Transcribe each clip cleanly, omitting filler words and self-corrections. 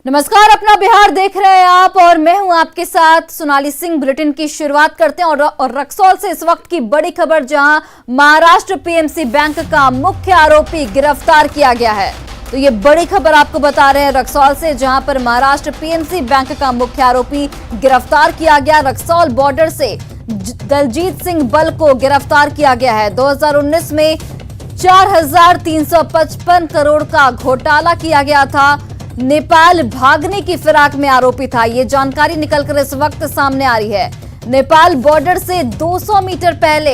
नमस्कार, अपना बिहार देख रहे हैं आप और मैं हूं आपके साथ सोनाली सिंह। बुलेटिन की शुरुआत करते हैं और रक्सौल से इस वक्त की बड़ी खबर, जहां महाराष्ट्र पीएमसी बैंक का मुख्य आरोपी गिरफ्तार किया गया है। तो ये बड़ी खबर आपको बता रहे हैं रक्सौल से, जहां पर महाराष्ट्र पीएमसी बैंक का मुख्य आरोपी गिरफ्तार किया गया। रक्सौल बॉर्डर से दलजीत सिंह बल को गिरफ्तार किया गया है। 2019 में 4,355 करोड़ का घोटाला किया गया था। नेपाल भागने की फिराक में आरोपी था। ये जानकारी निकलकर इस वक्त सामने आ रही है। नेपाल बॉर्डर से 200 मीटर पहले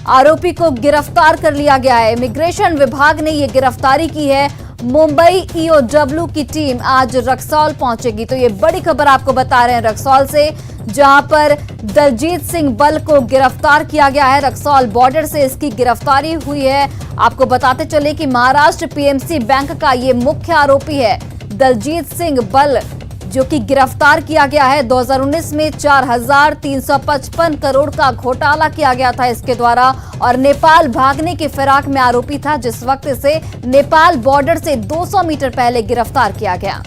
आरोपी को गिरफ्तार कर लिया गया है। इमिग्रेशन विभाग ने ये गिरफ्तारी की है। मुंबई ईओडब्ल्यू की टीम आज रक्सौल पहुंचेगी। तो ये बड़ी खबर आपको बता रहे हैं रक्सौल से, जहां पर दलजीत सिंह बल को गिरफ्तार किया गया है। रक्सौल बॉर्डर से इसकी गिरफ्तारी हुई है। आपको बताते चले कि महाराष्ट्र पीएमसी बैंक का ये मुख्य आरोपी है दलजीत सिंह बल, जो कि गिरफ्तार किया गया है। 2019 में 4,355 करोड़ का घोटाला किया गया था इसके द्वारा, और नेपाल भागने की फिराक में आरोपी था, जिस वक्त इसे नेपाल बॉर्डर से 200 मीटर पहले गिरफ्तार किया गया।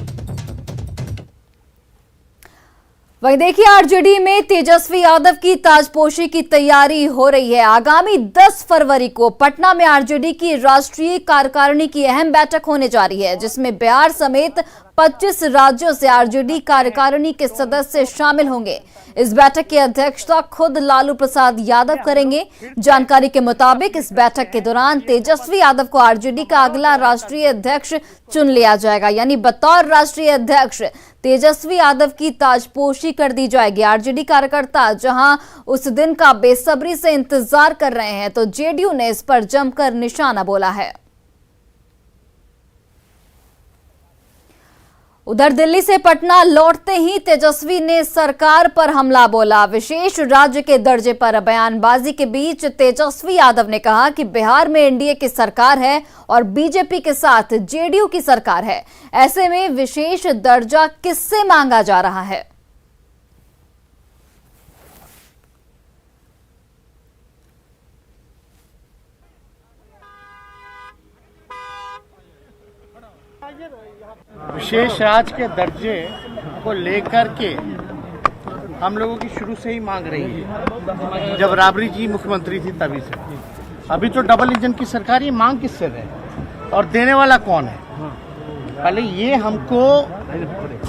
वहीं देखिए, आरजेडी में तेजस्वी यादव की ताजपोशी की तैयारी हो रही है। आगामी 10 फरवरी को पटना में आरजेडी की राष्ट्रीय कार्यकारिणी की अहम बैठक होने जा रही है, जिसमें बिहार समेत 25 राज्यों से आरजेडी कार्यकारिणी के सदस्य शामिल होंगे। इस बैठक की अध्यक्षता खुद लालू प्रसाद यादव करेंगे। जानकारी के मुताबिक इस बैठक के दौरान तेजस्वी यादव को आरजेडी का अगला राष्ट्रीय अध्यक्ष चुन लिया जाएगा, यानी बतौर राष्ट्रीय अध्यक्ष तेजस्वी यादव की ताजपोशी कर दी जाएगी। आरजेडी कार्यकर्ता जहां उस दिन का बेसब्री से इंतजार कर रहे हैं, तो जेडीयू ने इस पर जमकर निशाना बोला है। उधर दिल्ली से पटना लौटते ही तेजस्वी ने सरकार पर हमला बोला। विशेष राज्य के दर्जे पर बयानबाजी के बीच तेजस्वी यादव ने कहा कि बिहार में एनडीए की सरकार है और बीजेपी के साथ जेडीयू की सरकार है। ऐसे में विशेष दर्जा किससे मांगा जा रहा है? विशेष राज्य के दर्जे को लेकर के हम लोगों की शुरू से ही मांग रही है। जब राबड़ी जी मुख्यमंत्री थी तभी से। अभी तो डबल इंजन की सरकार, ये मांग किससे रहे और देने वाला कौन है? पहले ये हमको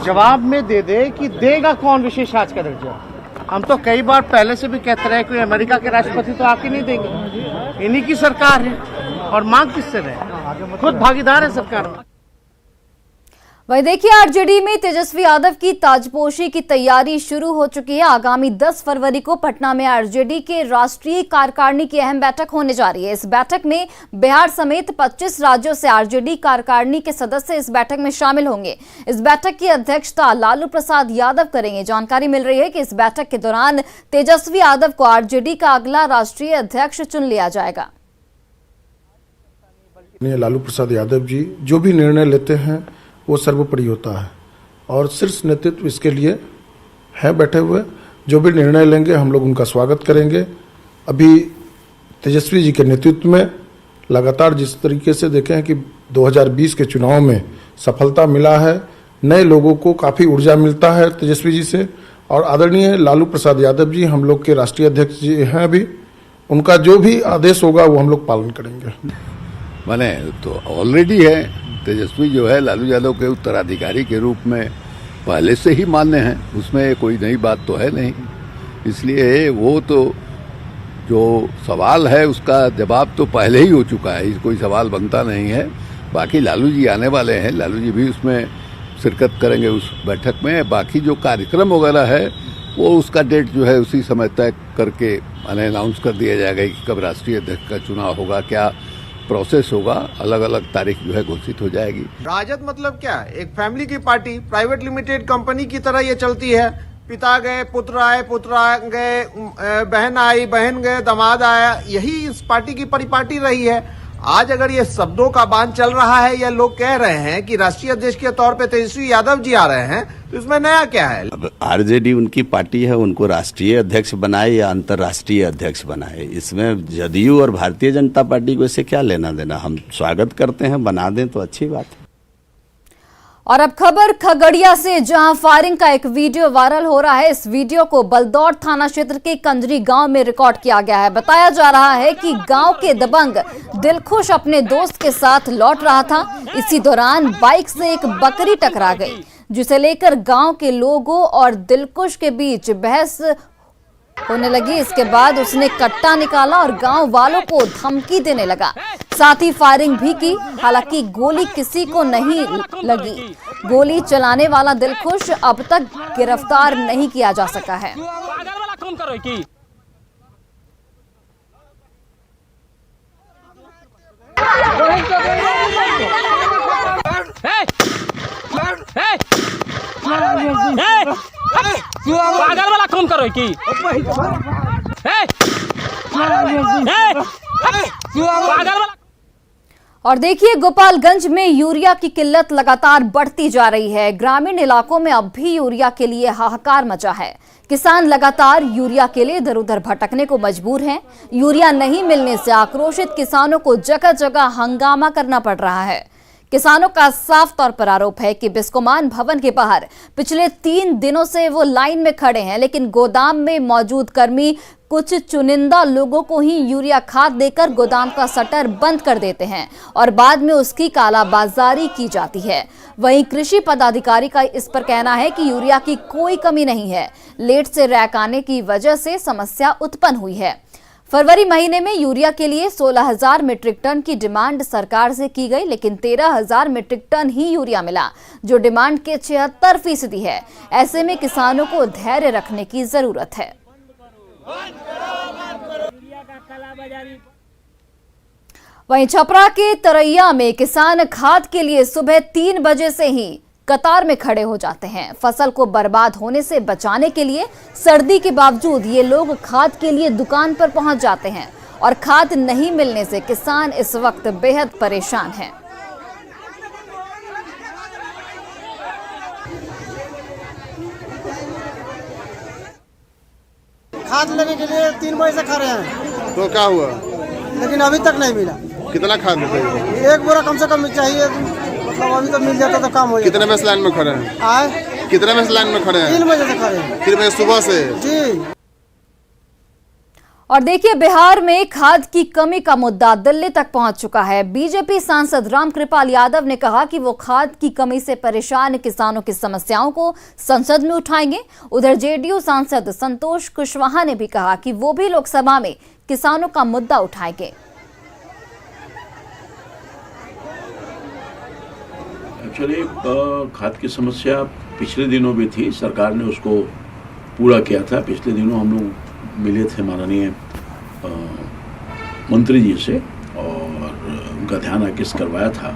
जवाब में दे दे कि देगा कौन विशेष राज्य का दर्जा। हम तो कई बार पहले से भी कहते रहे कि अमेरिका के राष्ट्रपति तो आके नहीं देंगे, इन्हीं की सरकार है। और मांग किससे रहे? खुद भागीदार है सरकार में। वही देखिए, आरजेडी में तेजस्वी यादव की ताजपोशी की तैयारी शुरू हो चुकी है। आगामी 10 फरवरी को पटना में आरजेडी के राष्ट्रीय कार्यकारिणी की अहम बैठक होने जा रही है। इस बैठक में बिहार समेत 25 राज्यों से आरजेडी कार्यकारिणी के सदस्य इस बैठक में शामिल होंगे। इस बैठक की अध्यक्षता लालू प्रसाद यादव करेंगे। जानकारी मिल रही है कि इस बैठक के दौरान तेजस्वी यादव को आरजेडी का अगला राष्ट्रीय अध्यक्ष चुन लिया जाएगा। लालू प्रसाद यादव जी जो भी निर्णय लेते हैं वो सर्वोपरि होता है, और शीर्ष नेतृत्व इसके लिए है बैठे हुए। जो भी निर्णय लेंगे हम लोग उनका स्वागत करेंगे। अभी तेजस्वी जी के नेतृत्व में लगातार जिस तरीके से देखें हैं कि 2020 के चुनाव में सफलता मिला है, नए लोगों को काफ़ी ऊर्जा मिलता है तेजस्वी जी से। और आदरणीय लालू प्रसाद यादव जी हम लोग के राष्ट्रीय अध्यक्ष जी हैं। अभी उनका जो भी आदेश होगा वो हम लोग पालन करेंगे। माने तो ऑलरेडी है, तेजस्वी जो है लालू यादव के उत्तराधिकारी के रूप में पहले से ही मान्य हैं, उसमें कोई नई बात तो है नहीं। इसलिए वो तो जो सवाल है उसका जवाब तो पहले ही हो चुका है, कोई सवाल बनता नहीं है। बाकी लालू जी आने वाले हैं, लालू जी भी उसमें शिरकत करेंगे उस बैठक में। बाकी जो कार्यक्रम वगैरह है वो उसका डेट जो है उसी समय तय करके माने अनाउंस कर दिया जाएगा कि कब राष्ट्रीय अध्यक्ष का चुनाव होगा, क्या प्रोसेस होगा। अलग अलग तारीख जो है घोषित हो जाएगी। राजद मतलब क्या? एक फैमिली की पार्टी, प्राइवेट लिमिटेड कंपनी की तरह ये चलती है। पिता गए, पुत्र आए, पुत्र गए, बहन आई, बहन गए, दामाद आया। यही इस पार्टी की परिपाटी रही है। आज अगर ये शब्दों का बांध चल रहा है या लोग कह रहे हैं कि राष्ट्रीय अध्यक्ष के तौर पे तेजस्वी यादव जी आ रहे हैं, तो इसमें नया क्या है? अब आरजेडी उनकी पार्टी है, उनको राष्ट्रीय अध्यक्ष बनाए या अंतर्राष्ट्रीय अध्यक्ष बनाए, इसमें जदयू और भारतीय जनता पार्टी को इससे क्या लेना देना। हम स्वागत करते हैं, बना दें तो अच्छी बात है। और अब खबर खगड़िया से, जहां फायरिंग का एक वीडियो वायरल हो रहा है। इस वीडियो को बलदौर थाना क्षेत्र के कंजरी गांव में रिकॉर्ड किया गया है। बताया जा रहा है कि गांव के दबंग दिलखुश अपने दोस्त के साथ लौट रहा था। इसी दौरान बाइक से एक बकरी टकरा गई, जिसे लेकर गांव के लोगों और दिलखुश के बीच बहस होने लगी। इसके बाद उसने कट्टा निकाला और गांव वालों को धमकी देने लगा, साथ ही फायरिंग भी की। हालांकि गोली किसी को नहीं लगी। गोली चलाने वाला दिलखुश अब तक गिरफ्तार नहीं किया जा सका है। पागल वाला कौन करो की पागल वाला। और देखिए, गोपालगंज में यूरिया की किल्लत लगातार बढ़ती जा रही है। ग्रामीण इलाकों में अब भी यूरिया के लिए हाहाकार मचा है। किसान लगातार यूरिया के लिए इधर उधर भटकने को मजबूर हैं। यूरिया नहीं मिलने से आक्रोशित किसानों को जगह जगह हंगामा करना पड़ रहा है। किसानों का साफ तौर पर आरोप है कि बिस्कोमान भवन के बाहर पिछले 3 दिनों से वो लाइन में खड़े हैं, लेकिन गोदाम में मौजूद कर्मी कुछ चुनिंदा लोगों को ही यूरिया खाद देकर गोदाम का शटर बंद कर देते हैं और बाद में उसकी कालाबाजारी की जाती है। वहीं कृषि पदाधिकारी का इस पर कहना है कि यूरिया की कोई कमी नहीं है, लेट से रैक आने की वजह से समस्या उत्पन्न हुई है। फरवरी महीने में यूरिया के लिए 16,000 मीट्रिक टन की डिमांड सरकार से की गई, लेकिन 13,000 मीट्रिक टन ही यूरिया मिला, जो डिमांड के 76% है। ऐसे में किसानों को धैर्य रखने की जरूरत है। वहीं छपरा के तरैया में किसान खाद के लिए सुबह 3 बजे से ही कतार में खड़े हो जाते हैं। फसल को बर्बाद होने से बचाने के लिए सर्दी के बावजूद ये लोग खाद के लिए दुकान पर पहुंच जाते हैं और खाद नहीं मिलने से किसान इस वक्त बेहद परेशान हैं। खाद लेने के लिए 3 बजे से खड़े हैं, तो क्या हुआ? लेकिन अभी तक नहीं मिला। कितना खाद देते? 1 बोरा कम से कम चाहिए, मतलब अभी तो मिल जाता तो काम हो जाता। कितने बजे लाइन में खड़े हैं? आए कितने बजे लाइन में खड़े हैं? 3 बजे से खड़े हैं। 3 बजे सुबह से जी। और देखिए, बिहार में खाद की कमी का मुद्दा दिल्ली तक पहुंच चुका है। बीजेपी सांसद रामकृपाल यादव ने कहा कि वो खाद की कमी से परेशान किसानों की समस्याओं को संसद में उठाएंगे। उधर जेडीयू सांसद संतोष कुशवाहा ने भी कहा कि वो भी लोकसभा में किसानों का मुद्दा उठाएंगे। एक्चुअली खाद की समस्या पिछले दिनों भी थी, सरकार ने उसको पूरा किया था। पिछले दिनों हम लोग मिले थे माननीय मंत्री जी से और उनका ध्यान आकृष्ट करवाया था,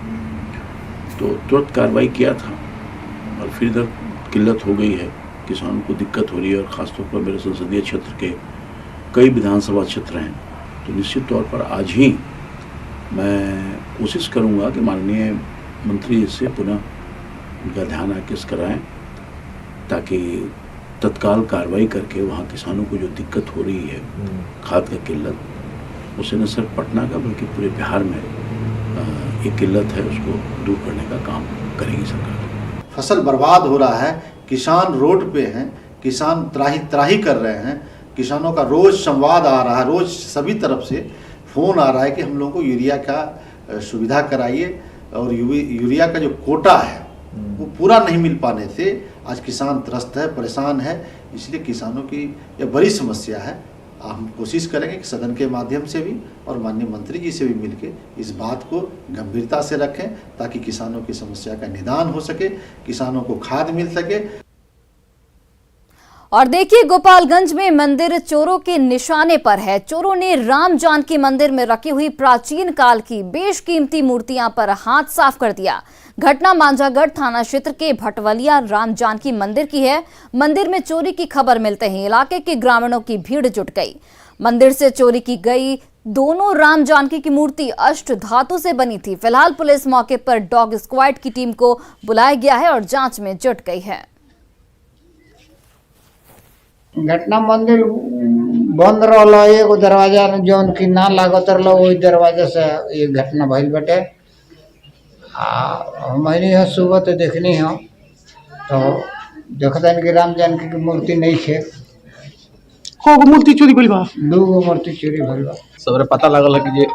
तो तुरंत कार्रवाई किया था। और फिर इधर किल्लत हो गई है, किसानों को दिक्कत हो रही है और ख़ासतौर पर मेरे संसदीय क्षेत्र के कई विधानसभा क्षेत्र हैं। तो निश्चित तौर पर आज ही मैं कोशिश करूँगा कि माननीय मंत्री से पुनः उनका ध्यान आकृष्ट कराएं, ताकि तत्काल कार्रवाई करके वहाँ किसानों को जो दिक्कत हो रही है खाद का किल्लत, उसे न सिर्फ पटना का बल्कि पूरे बिहार में एक किल्लत है, उसको दूर करने का काम करेगी सरकार। फसल बर्बाद हो रहा है, किसान रोड पे हैं, किसान त्राही कर रहे हैं। किसानों का रोज संवाद आ रहा है, रोज सभी तरफ से फ़ोन आ रहा है कि हम लोगों को यूरिया का सुविधा कराइए। और यूरिया का जो कोटा है वो पूरा नहीं मिल पाने से आज किसान त्रस्त है, परेशान है। इसलिए किसानों की यह बड़ी समस्या है। हम कोशिश करेंगे कि सदन के माध्यम से भी और माननीय मंत्री जी से भी मिलकर इस बात को गंभीरता से रखें, ताकि किसानों की समस्या का निदान हो सके, किसानों को खाद मिल सके। और देखिए, गोपालगंज में मंदिर चोरों के निशाने पर है। चोरों ने राम जानकी मंदिर में रखी हुई प्राचीन काल की बेशकीमती मूर्तियां पर हाथ साफ कर दिया। घटना मांझागढ़ थाना क्षेत्र के भटवलिया राम जानकी मंदिर की है। मंदिर में चोरी की खबर मिलते ही इलाके के ग्रामीणों की भीड़ जुट गई। मंदिर से चोरी की गई दोनों राम जानकी की मूर्ति अष्ट धातु से बनी थी। फिलहाल पुलिस मौके पर डॉग स्क्वाड की टीम को बुलाया गया है और जांच में जुट गई है। घटना मंदिर बंद रहा, एगो दरवाजा जौन की ना लागत रहा, वही दरवाजा से ये घटना भइल बटे। हमारे यहाँ सुबह तो देखनी है तो देखते कि राम जानकी की मूर्ति नहीं है। हो मूर्ति चोरी भइल बा। 2 मूर्ति चोरी भइल बा। सबरे पता लगल है कि ये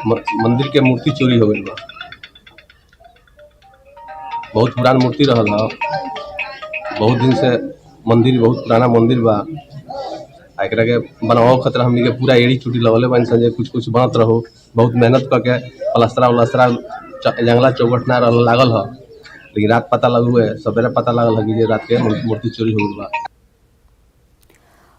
मंदिर के मूर्ति चोरी हो गई बा। बहुत पुरान मूर्ति रहल है, बहुत दिन से मंदिर, बहुत पुराना मंदिर बा। एकरा के बनाओ खतरा हमनी के पूरा एड़ी चुटी लगले बन संजय कुछ कुछ बनत रहो। बहुत मेहनत करके प्लास्टरा जंगला चौकट ना लागल है, लेकिन रात पता लगल है, सवेरे पता लगल है कि रात के मूर्ति चोरी हो गई बा।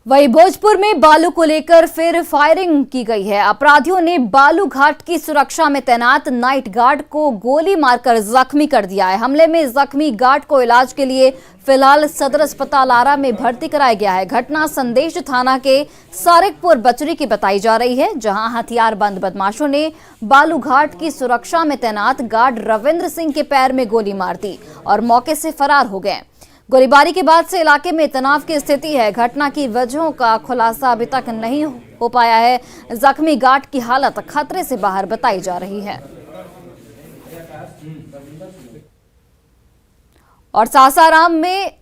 वहीं भोजपुर में बालू को लेकर फिर फायरिंग की गई है। अपराधियों ने बालू घाट की सुरक्षा में तैनात नाइट गार्ड को गोली मारकर जख्मी कर दिया है। हमले में जख्मी गार्ड को इलाज के लिए फिलहाल सदर अस्पताल आरा में भर्ती कराया गया है। घटना संदेश थाना के सारिकपुर बचरी की बताई जा रही है, जहां हथियारबंद बदमाशों ने बालू घाट की सुरक्षा में तैनात गार्ड रविंद्र सिंह के पैर में गोली मार दी और मौके से फरार हो गए। गोलीबारी के बाद से इलाके में तनाव की स्थिति है। घटना की वजहों का खुलासा अभी तक नहीं हो पाया है। जख्मी गार्ड की हालत खतरे से बाहर बताई जा रही है। और सासाराम में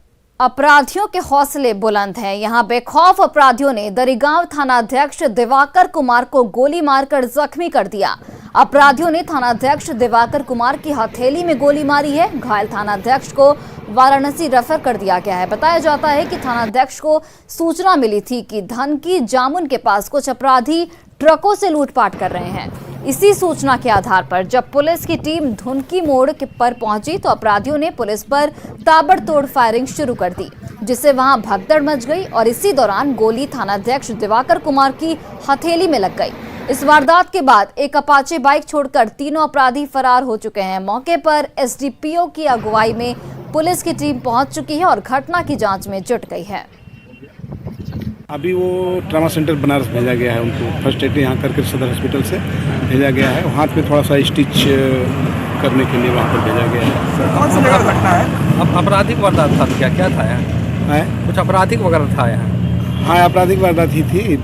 अपराधियों के हौसले बुलंद हैं। यहां बेखौफ अपराधियों ने दरिगांव थानाध्यक्ष दिवाकर कुमार को गोली मारकर जख्मी कर दिया। अपराधियों ने थानाध्यक्ष दिवाकर कुमार की हथेली में गोली मारी है। घायल थानाध्यक्ष को वाराणसी रेफर कर दिया गया है। बताया जाता है कि थानाध्यक्ष को सूचना मिली थी कि धनकी जामुन के पास कुछ अपराधी ट्रकों से लूटपाट कर रहे हैं। इसी सूचना के आधार पर जब पुलिस की टीम धुनकी मोड़ पर पहुंची तो अपराधियों ने पुलिस पर ताबड़तोड़ फायरिंग शुरू कर दी, जिससे वहां भगदड़ मच गई और इसी दौरान गोली थानाध्यक्ष दिवाकर कुमार की हथेली में लग गई। इस वारदात के बाद एक अपाचे बाइक छोड़कर तीनों अपराधी फरार हो चुके हैं। मौके पर एसडीपीओ की अगुवाई में पुलिस की टीम पहुंच चुकी है और घटना की जांच में जुट गई है। अभी वो ट्रामा सेंटर बनारस भेजा गया है, उनको फर्स्ट एड यहाँ करके सदर हॉस्पिटल से भेजा गया है। हाथ में थोड़ा सा स्टिच करने के लिए वहाँ पर भेजा गया है। कौन सी जगह घटना है? अब आपराधिक वारदात था क्या क्या था यहाँ? कुछ आपराधिक वगैरह था यहाँ? हाँ, आपराधिक वारदात ही थी।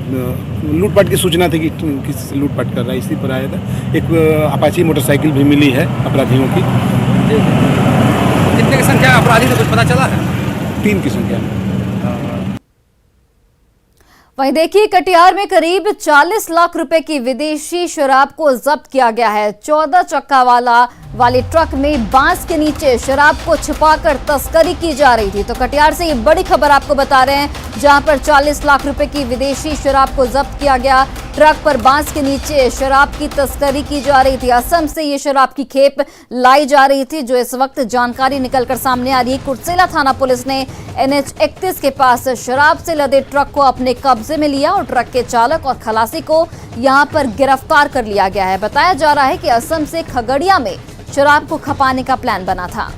लूटपाट की सूचना थी कि किसी से लूटपाट कर रहा है, इसी पर आया था। एक अपाची मोटरसाइकिल भी मिली है अपराधियों की। कितने की संख्या अपराधी तो कुछ पता चला है? 3 की संख्या में। वहीं देखिए, कटिहार में करीब 40 लाख रुपए की विदेशी शराब को जब्त किया गया है। 14 चक्का वाले ट्रक में बांस के नीचे शराब को छुपाकर तस्करी की जा रही थी। तो कटिहार से ये बड़ी खबर आपको बता रहे हैं, जहां पर 40 लाख रुपए की विदेशी शराब को जब्त किया गया। ट्रक पर बांस के नीचे शराब की तस्करी की जा रही थी। असम से ये शराब की खेप लाई जा रही थी, जो इस वक्त जानकारी निकलकर सामने आ रही है। कुर्सेला थाना पुलिस ने NH 31 के पास शराब से लदे ट्रक को अपने कब्जे में लिया और ट्रक के चालक और खलासी को यहां पर गिरफ्तार कर लिया गया है। बताया जा रहा है कि असम से खगड़िया में शराब को खपाने का प्लान बना था।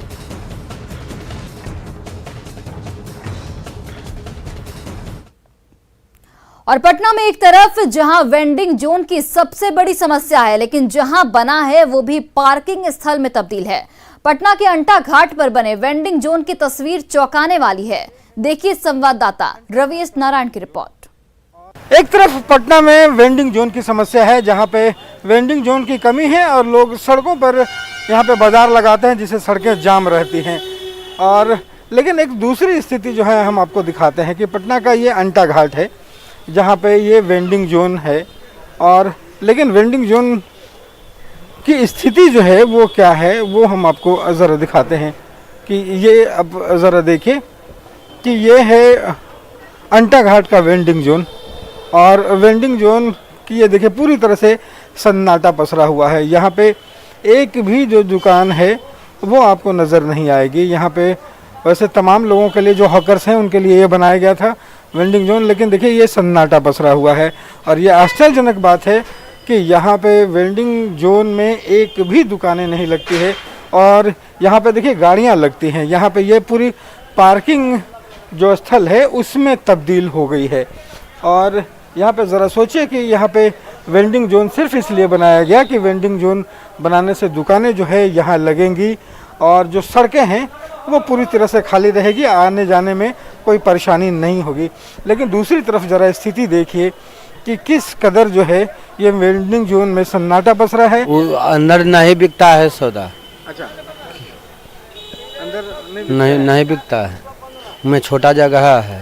और पटना में एक तरफ जहां वेंडिंग जोन की सबसे बड़ी समस्या है, लेकिन जहां बना है वो भी पार्किंग स्थल में तब्दील है। पटना के अंटा घाट पर बने वेंडिंग जोन की तस्वीर चौंकाने वाली है। देखिए संवाददाता रवीश नारायण की रिपोर्ट। एक तरफ पटना में वेंडिंग जोन की समस्या है, जहां पे वेंडिंग जोन की कमी है और लोग सड़कों पर यहां पे बाजार लगाते हैं, जिससे सड़कें जाम रहती हैं। और लेकिन एक दूसरी स्थिति जो है हम आपको दिखाते हैं कि पटना का ये अंटा घाट है, जहाँ पे ये वेंडिंग जोन है। और लेकिन वेंडिंग जोन की स्थिति जो है वो क्या है, वो हम आपको ज़रा दिखाते हैं कि ये अब ज़रा देखिए कि ये है अंटा घाट का वेंडिंग जोन। और वेंडिंग जोन की ये देखिए पूरी तरह से सन्नाटा पसरा हुआ है। यहाँ पे एक भी जो दुकान है वो आपको नज़र नहीं आएगी। यहाँ पे वैसे तमाम लोगों के लिए, जो हॉकर्स हैं उनके लिए ये बनाया गया था वेंडिंग जोन, लेकिन देखिए ये सन्नाटा पसरा हुआ है। और ये आश्चर्यजनक बात है कि यहाँ पे वेंडिंग जोन में एक भी दुकानें नहीं लगती है और यहाँ पे देखिए गाड़ियाँ लगती हैं। यहाँ पे ये पूरी पार्किंग जो स्थल है उसमें तब्दील हो गई है। और यहाँ पे ज़रा सोचिए कि यहाँ पे वेंडिंग जोन सिर्फ इसलिए बनाया गया कि वेंडिंग जोन बनाने से दुकानें जो है यहाँ लगेंगी और जो सड़कें हैं वो पूरी तरह से खाली रहेगी, आने जाने में कोई परेशानी नहीं होगी। लेकिन दूसरी तरफ ज़रा स्थिति देखिए कि किस कदर जो है ये वेंडिंग जोन में सन्नाटा पसरा है। वो अंदर नहीं बिकता है सौदा। अच्छा, अंदर नहीं बिकता है, में छोटा जगह है,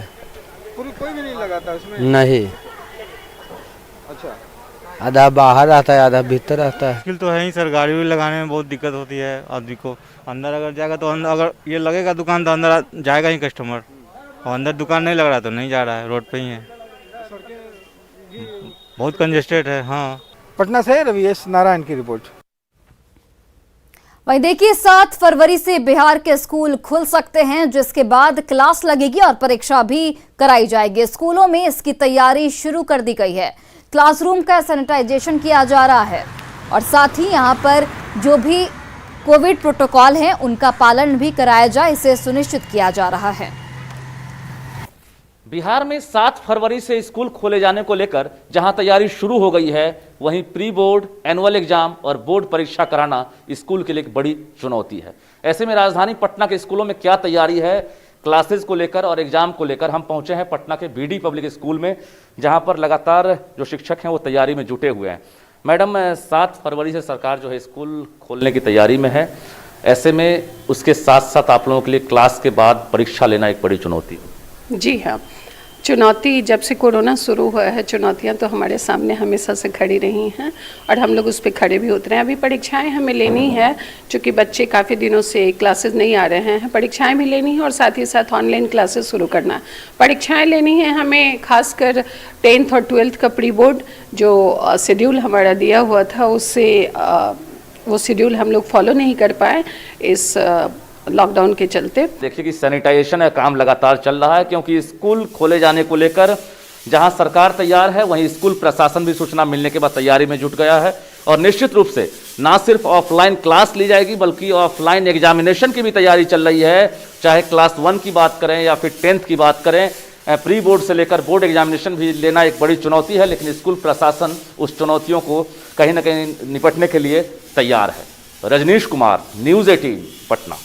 कोई भी नहीं लगाता उसमें। नहीं, अच्छा, आधा बाहर आता है आधा भीतर आता है। मुश्किल तो है ही सर, गाड़ी भी लगाने में बहुत दिक्कत होती है आदमी को। अंदर अगर जाएगा तो अगर ये लगेगा दुकान तो अंदर जाएगा ही कस्टमर, और अंदर दुकान नहीं लग रहा तो नहीं जा रहा है, रोड पे ही है, बहुत कंजेस्टेड है। हाँ, पटना से रविश नारायण की रिपोर्ट। वहीं देखिए 7 फरवरी से बिहार के स्कूल खुल सकते हैं, जिसके बाद क्लास लगेगी और परीक्षा भी कराई जाएगी। स्कूलों में इसकी तैयारी शुरू कर दी गई है। क्लासरूम का सैनिटाइजेशन किया जा रहा है और साथ ही यहां पर जो भी कोविड प्रोटोकॉल है उनका पालन भी कराया जाए, इसे सुनिश्चित किया जा रहा है। बिहार में 7 फरवरी से स्कूल खोले जाने को लेकर जहां तैयारी शुरू हो गई है, वहीं प्री बोर्ड, एनुअल एग्जाम और बोर्ड परीक्षा कराना स्कूल के लिए एक बड़ी चुनौती है। ऐसे में राजधानी पटना के स्कूलों में क्या तैयारी है क्लासेस को लेकर और एग्जाम को लेकर, हम पहुंचे हैं पटना के बीडी पब्लिक स्कूल में, जहां पर लगातार जो शिक्षक हैं वो तैयारी में जुटे हुए हैं। मैडम, 7 फरवरी से सरकार जो है स्कूल खोलने की तैयारी में है, ऐसे में उसके साथ साथ आप लोगों के लिए क्लास के बाद परीक्षा लेना एक बड़ी चुनौती। जी हाँ, चुनौती जब से कोरोना शुरू हुआ है, चुनौतियां तो हमारे सामने हमेशा से खड़ी रही हैं और हम लोग उस पर खड़े भी उतरे हैं। अभी परीक्षाएं हमें लेनी है, चूँकि बच्चे काफ़ी दिनों से क्लासेस नहीं आ रहे हैं, परीक्षाएं भी लेनी है और साथ ही साथ ऑनलाइन क्लासेस शुरू करना। परीक्षाएं लेनी है हमें, खासकर 10th और 12th का प्री बोर्ड जो शेड्यूल हमारा दिया हुआ था, उससे वो शेड्यूल हम लोग फॉलो नहीं कर पाए इस लॉकडाउन के चलते। देखिए कि सैनिटाइजेशन का काम लगातार चल रहा है, क्योंकि स्कूल खोले जाने को लेकर जहां सरकार तैयार है, वहीं स्कूल प्रशासन भी सूचना मिलने के बाद तैयारी में जुट गया है। और निश्चित रूप से ना सिर्फ ऑफलाइन क्लास ली जाएगी, बल्कि ऑफलाइन एग्जामिनेशन की भी तैयारी चल रही है। चाहे क्लास 1 की बात करें या फिर 10th की बात करें, प्री बोर्ड से लेकर बोर्ड एग्जामिनेशन भी लेना एक बड़ी चुनौती है, लेकिन स्कूल प्रशासन उस चुनौतियों को कहीं ना कहीं निपटने के लिए तैयार है। रजनीश कुमार, न्यूज़ 18 पटना।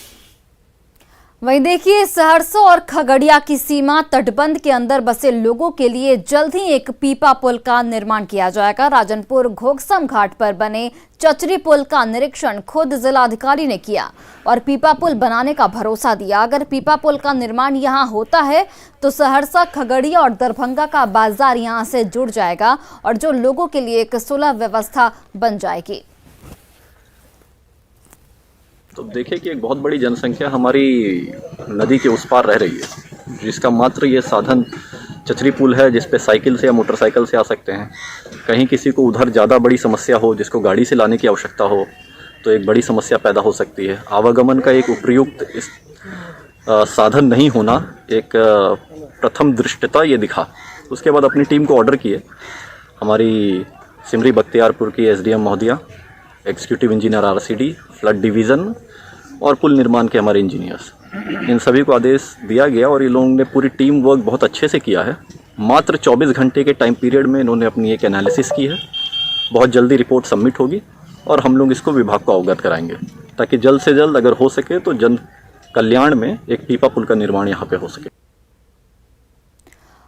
वहीं देखिए सहरसा और खगड़िया की सीमा तटबंध के अंदर बसे लोगों के लिए जल्द ही एक पीपा पुल का निर्माण किया जाएगा। राजनपुर घोगसम घाट पर बने चचरी पुल का निरीक्षण खुद जिलाधिकारी ने किया और पीपा पुल बनाने का भरोसा दिया। अगर पीपा पुल का निर्माण यहां होता है तो सहरसा, खगड़िया और दरभंगा का बाजार यहां से जुड़ जाएगा और जो लोगों के लिए एक सुलभ व्यवस्था बन जाएगी। तो देखिए कि एक बहुत बड़ी जनसंख्या हमारी नदी के उस पार रह रही है, जिसका मात्र ये साधन चचरी पुल है, जिस पे साइकिल से या मोटरसाइकिल से आ सकते हैं। कहीं किसी को उधर ज़्यादा बड़ी समस्या हो, जिसको गाड़ी से लाने की आवश्यकता हो, तो एक बड़ी समस्या पैदा हो सकती है। आवागमन का एक उपयुक्त साधन नहीं होना एक प्रथम दृष्टता ये दिखा। उसके बाद अपनी टीम को ऑर्डर किए। हमारी सिमरी बख्तियारपुर की SDM महोदया, executive engineer RCD, flood division और पुल निर्माण के हमारे इंजीनियर्स, इन सभी को आदेश दिया गया और ये लोगों ने पूरी टीम वर्क बहुत अच्छे से किया है। मात्र 24 घंटे के टाइम पीरियड में इन्होंने अपनी एक एनालिसिस की है। बहुत जल्दी रिपोर्ट सबमिट होगी और हम लोग इसको विभाग को अवगत कराएंगे, ताकि जल्द से जल्द अगर हो सके तो जन कल्याण में एक पीपा पुल का निर्माण यहाँ पे हो सके।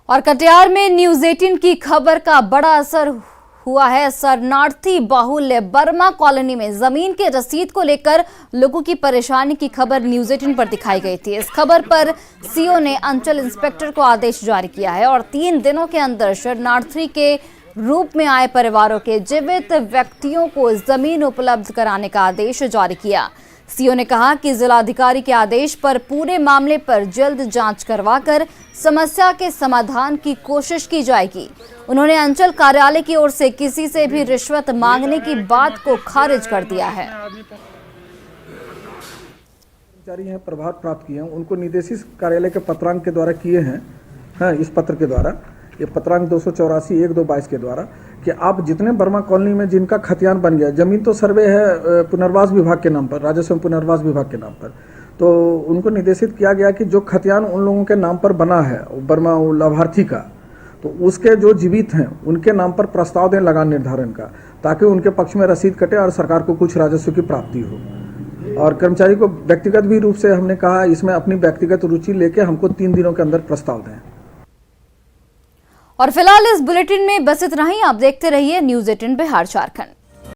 और कटिहार में न्यूज़ 18 की खबर का बड़ा असर हुआ है। शरणार्थी बाहुल्य बर्मा कॉलोनी में जमीन के रसीद को लेकर लोगों की परेशानी की खबर न्यूज़ 18 पर दिखाई गई थी। इस खबर पर सीओ ने अंचल इंस्पेक्टर को आदेश जारी किया है और 3 दिनों के अंदर शरणार्थी के रूप में आए परिवारों के जीवित व्यक्तियों को जमीन उपलब्ध कराने का आदेश जारी किया। सीओ ने कहा कि जिलाधिकारी के आदेश पर पूरे मामले पर जल्द जांच करवाकर समस्या के समाधान की कोशिश की जाएगी। उन्होंने अंचल कार्यालय की ओर से किसी से भी रिश्वत मांगने की बात को खारिज कर दिया है। कर्मचारी हैं प्रभार प्राप्त किए हैं, उनको निर्देशित कार्यालय के पत्रांक के द्वारा किए हैं। हाँ, इस पत्र के द्वारा, ये पत्रांक 284/1/22 के द्वारा, कि आप जितने बर्मा कॉलोनी में जिनका खतियान बन गया, जमीन तो सर्वे है पुनर्वास विभाग के नाम पर, राजस्व पुनर्वास विभाग के नाम पर, तो उनको निर्देशित किया गया कि जो खतियान उन लोगों के नाम पर बना है बर्मा लाभार्थी का, तो उसके जो जीवित हैं उनके नाम पर प्रस्ताव दें लगान निर्धारण का, ताकि उनके पक्ष में रसीद कटे और सरकार को कुछ राजस्व की प्राप्ति हो। और कर्मचारी को व्यक्तिगत भी रूप से हमने कहा इसमें अपनी व्यक्तिगत रुचि लेके हमको 3 दिनों के अंदर प्रस्ताव दें। और फिलहाल इस बुलेटिन में बस इतना ही। आप देखते रहिए न्यूज़ 18 बिहार झारखंड।